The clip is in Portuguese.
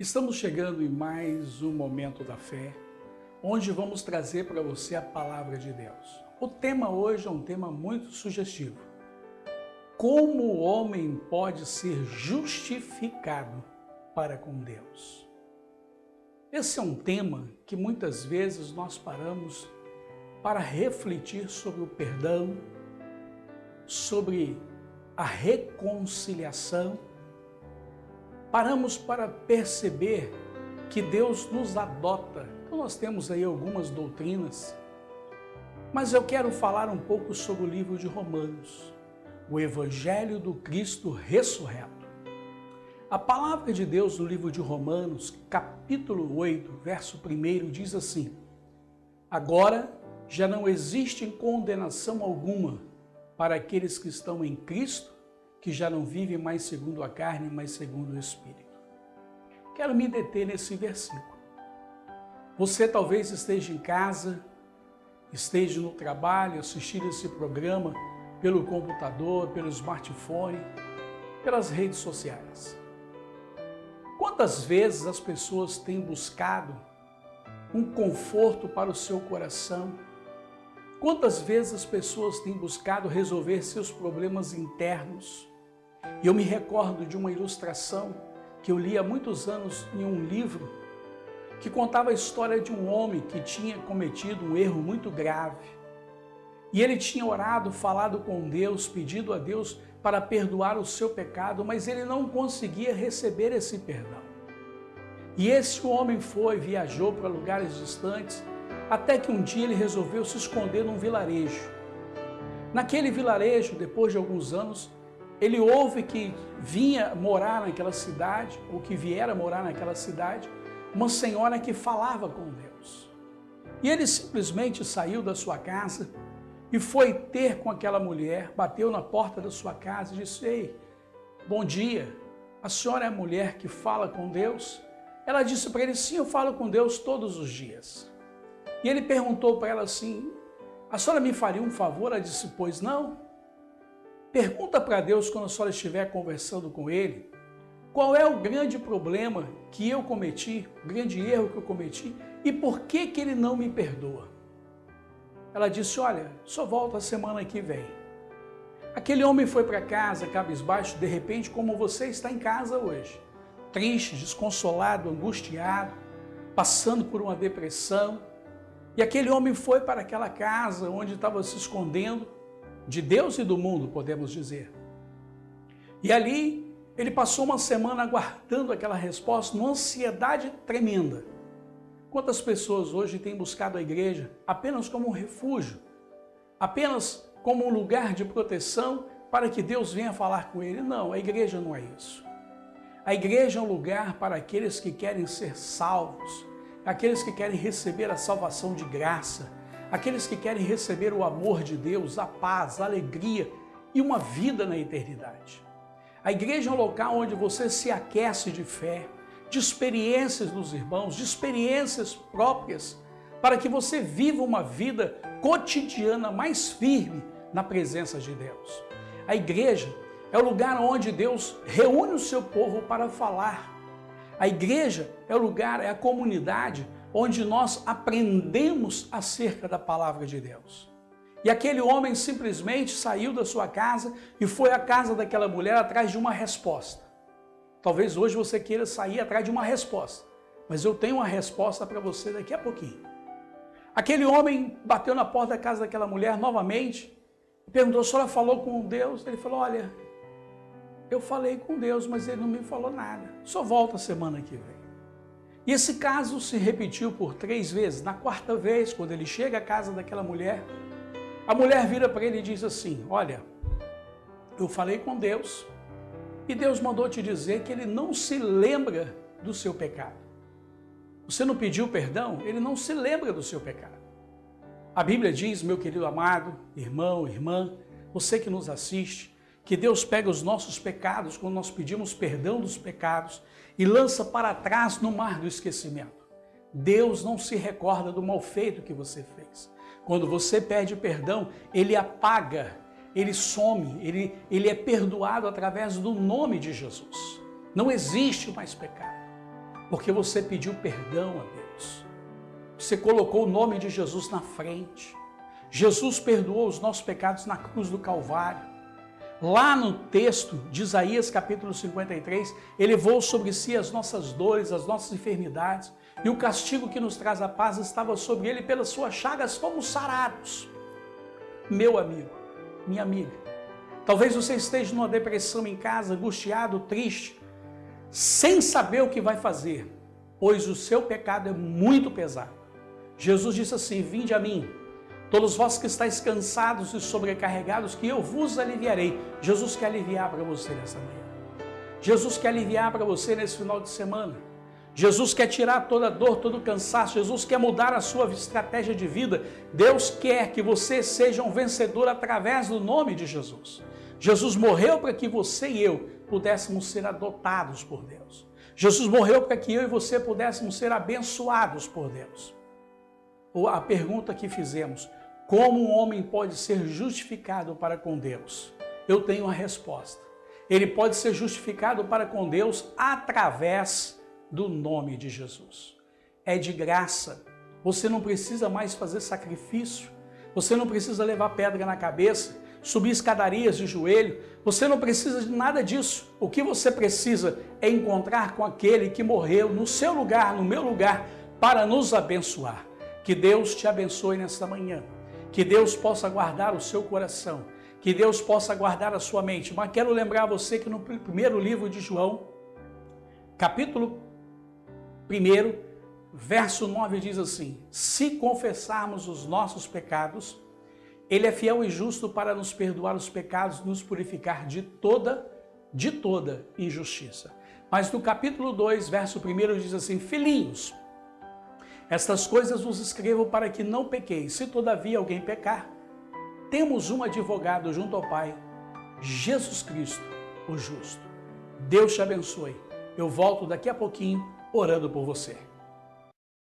Estamos chegando em mais um momento da fé, onde vamos trazer para você a palavra de Deus. O tema hoje é um tema muito sugestivo. Como o homem pode ser justificado para com Deus? Esse é um tema que muitas vezes nós paramos para refletir sobre o perdão, sobre a reconciliação. Paramos para perceber que Deus nos adota. Então nós temos aí algumas doutrinas, mas eu quero falar um pouco sobre o livro de Romanos, o Evangelho do Cristo ressurreto. A palavra de Deus no livro de Romanos, capítulo 8, verso 1, diz assim: Agora já não existe condenação alguma para aqueles que estão em Cristo, que já não vivem mais segundo a carne, mas segundo o Espírito. Quero me deter nesse versículo. Você talvez esteja em casa, esteja no trabalho, assistindo esse programa pelo computador, pelo smartphone, pelas redes sociais. Quantas vezes as pessoas têm buscado um conforto para o seu coração? Quantas vezes as pessoas têm buscado resolver seus problemas internos? E eu me recordo de uma ilustração que eu li há muitos anos em um livro que contava a história de um homem que tinha cometido um erro muito grave. E ele tinha orado, falado com Deus, pedido a Deus para perdoar o seu pecado, mas ele não conseguia receber esse perdão. E esse homem viajou para lugares distantes, até que um dia ele resolveu se esconder num vilarejo. Naquele vilarejo, depois de alguns anos, ele ouve que vinha morar naquela cidade, ou que viera morar naquela cidade, uma senhora que falava com Deus. E ele simplesmente saiu da sua casa e foi ter com aquela mulher, bateu na porta da sua casa e disse: Ei, bom dia, a senhora é a mulher que fala com Deus? Ela disse para ele: Sim, eu falo com Deus todos os dias. E ele perguntou para ela assim: a senhora me faria um favor? Ela disse: Pois não. Pergunta para Deus quando a senhora estiver conversando com Ele, qual é o grande problema que eu cometi, o grande erro que eu cometi e por que Ele não me perdoa? Ela disse: Olha, só volta a semana que vem. Aquele homem foi para casa, cabisbaixo, de repente, como você está em casa hoje, triste, desconsolado, angustiado, passando por uma depressão. E aquele homem foi para aquela casa onde estava se escondendo de Deus e do mundo, podemos dizer. E ali ele passou uma semana aguardando aquela resposta, numa ansiedade tremenda. Quantas pessoas hoje têm buscado a igreja apenas como um refúgio, apenas como um lugar de proteção para que Deus venha falar com ele? Não, a igreja não é isso. A igreja é um lugar para aqueles que querem ser salvos, aqueles que querem receber a salvação de graça, aqueles que querem receber o amor de Deus, a paz, a alegria e uma vida na eternidade. A igreja é um local onde você se aquece de fé, de experiências dos irmãos, de experiências próprias, para que você viva uma vida cotidiana mais firme na presença de Deus. A igreja é o lugar onde Deus reúne o seu povo para falar. A igreja é o lugar, é a comunidade onde nós aprendemos acerca da palavra de Deus. E aquele homem simplesmente saiu da sua casa e foi à casa daquela mulher atrás de uma resposta. Talvez hoje você queira sair atrás de uma resposta, mas eu tenho uma resposta para você daqui a pouquinho. Aquele homem bateu na porta da casa daquela mulher novamente e perguntou: a senhora falou com Deus? Ele falou: olha, eu falei com Deus, mas ele não me falou nada. Só volta a semana que vem. E esse caso se repetiu por 3 vezes. Na 4ª vez, quando ele chega à casa daquela mulher, a mulher vira para ele e diz assim: olha, eu falei com Deus e Deus mandou te dizer que Ele não se lembra do seu pecado. Você não pediu perdão? Ele não se lembra do seu pecado. A Bíblia diz, meu querido amado, irmão, irmã, você que nos assiste, que Deus pega os nossos pecados, quando nós pedimos perdão dos pecados, e lança para trás no mar do esquecimento. Deus não se recorda do mal feito que você fez. Quando você pede perdão, Ele apaga, Ele some, Ele é perdoado através do nome de Jesus. Não existe mais pecado. porque você pediu perdão a Deus. Você colocou o nome de Jesus na frente. Jesus perdoou os nossos pecados na cruz do Calvário. Lá no texto de Isaías capítulo 53, ele levou sobre si as nossas dores, as nossas enfermidades, e o castigo que nos traz a paz estava sobre ele, pelas suas chagas fomos sarados. Meu amigo, minha amiga, talvez você esteja numa depressão em casa, angustiado, triste, sem saber o que vai fazer, pois o seu pecado é muito pesado. Jesus disse assim: vinde a mim, todos vós que estáis cansados e sobrecarregados, que eu vos aliviarei. Jesus quer aliviar para você nessa manhã. Jesus quer aliviar para você nesse final de semana. Jesus quer tirar toda a dor, todo o cansaço. Jesus quer mudar a sua estratégia de vida. Deus quer que você seja um vencedor através do nome de Jesus. Jesus morreu para que você e eu pudéssemos ser adotados por Deus. Jesus morreu para que eu e você pudéssemos ser abençoados por Deus. A pergunta que fizemos: como um homem pode ser justificado para com Deus? Eu tenho a resposta. Ele pode ser justificado para com Deus através do nome de Jesus. É de graça. Você não precisa mais fazer sacrifício. Você não precisa levar pedra na cabeça, subir escadarias de joelho. Você não precisa de nada disso. O que você precisa é encontrar com aquele que morreu no seu lugar, no meu lugar, para nos abençoar. Que Deus te abençoe nesta manhã. Que Deus possa guardar o seu coração. Que Deus possa guardar a sua mente. Mas quero lembrar você que no primeiro livro de João, capítulo 1, verso 9 diz assim: se confessarmos os nossos pecados, Ele é fiel e justo para nos perdoar os pecados e nos purificar de toda injustiça. Mas no capítulo 2, verso 1 diz assim: filhinhos, estas coisas vos escrevo para que não pequeis. Se todavia alguém pecar, temos um advogado junto ao Pai, Jesus Cristo, o justo. Deus te abençoe. Eu volto daqui a pouquinho orando por você.